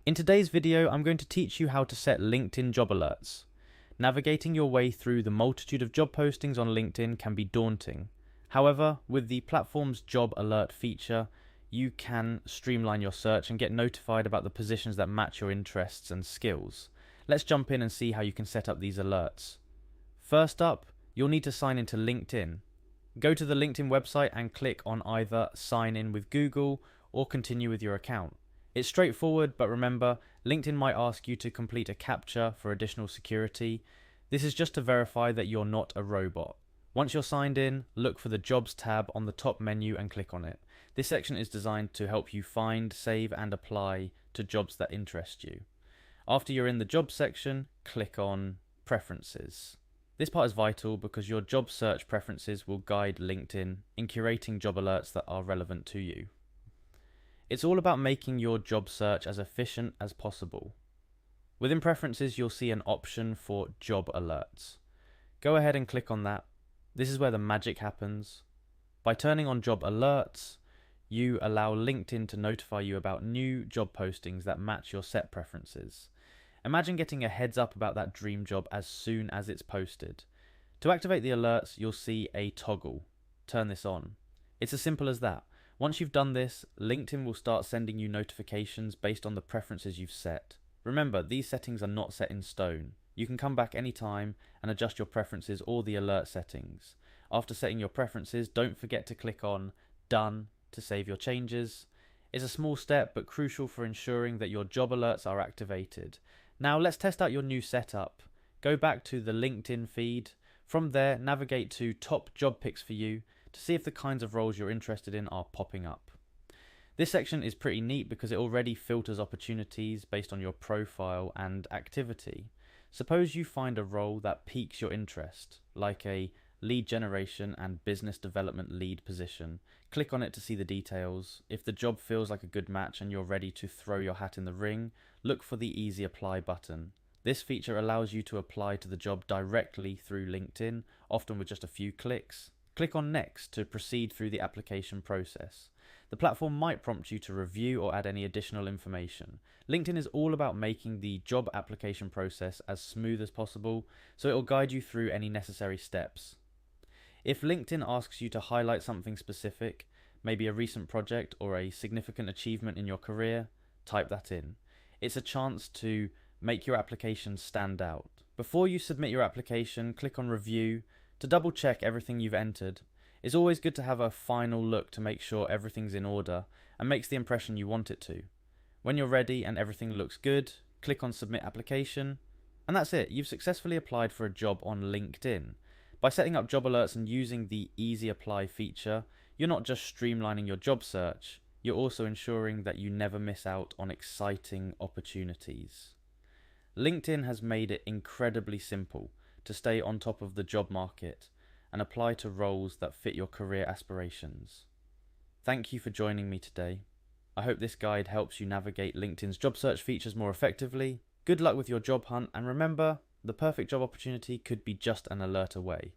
In today's video, I'm going to teach you how to set LinkedIn job alerts. Navigating your way through the multitude of job postings on LinkedIn can be daunting. However, with the platform's job alert feature, you can streamline your search and get notified about the positions that match your interests and skills. Let's jump in and see how you can set up these alerts. First up, you'll need to sign into LinkedIn. Go to the LinkedIn website and click on either sign in with Google or continue with your account. It's straightforward, but remember, LinkedIn might ask you to complete a CAPTCHA for additional security. This is just to verify that you're not a robot. Once you're signed in, look for the Jobs tab on the top menu and click on it. This section is designed to help you find, save, and apply to jobs that interest you. After you're in the Jobs section, click on Preferences. This part is vital because your job search preferences will guide LinkedIn in curating job alerts that are relevant to you. It's all about making your job search as efficient as possible. Within Preferences, you'll see an option for Job Alerts. Go ahead and click on that. This is where the magic happens. By turning on Job Alerts, you allow LinkedIn to notify you about new job postings that match your set preferences. Imagine getting a heads up about that dream job as soon as it's posted. To activate the alerts, you'll see a toggle. Turn this on. It's as simple as that. Once you've done this, LinkedIn will start sending you notifications based on the preferences you've set. Remember, these settings are not set in stone. You can come back anytime and adjust your preferences or the alert settings. After setting your preferences, don't forget to click on Done to save your changes. It's a small step but crucial for ensuring that your job alerts are activated. Now let's test out your new setup. Go back to the LinkedIn feed. From there, navigate to Top Job Picks for you to see if the kinds of roles you're interested in are popping up. This section is pretty neat because it already filters opportunities based on your profile and activity. Suppose you find a role that piques your interest, like a lead generation and business development lead position. Click on it to see the details. If the job feels like a good match and you're ready to throw your hat in the ring, look for the Easy Apply button. This feature allows you to apply to the job directly through LinkedIn, often with just a few clicks. Click on Next to proceed through the application process. The platform might prompt you to review or add any additional information. LinkedIn is all about making the job application process as smooth as possible, so it will guide you through any necessary steps. If LinkedIn asks you to highlight something specific, maybe a recent project or a significant achievement in your career, type that in. It's a chance to make your application stand out. Before you submit your application, click on Review to double check everything you've entered. It's always good to have a final look to make sure everything's in order and makes the impression you want it to. When you're ready and everything looks good, click on Submit Application, and that's it. You've successfully applied for a job on LinkedIn. By setting up job alerts and using the Easy Apply feature, you're not just streamlining your job search, you're also ensuring that you never miss out on exciting opportunities. LinkedIn has made it incredibly simple to stay on top of the job market and apply to roles that fit your career aspirations. Thank you for joining me today. I hope this guide helps you navigate LinkedIn's job search features more effectively. Good luck with your job hunt, and remember, the perfect job opportunity could be just an alert away.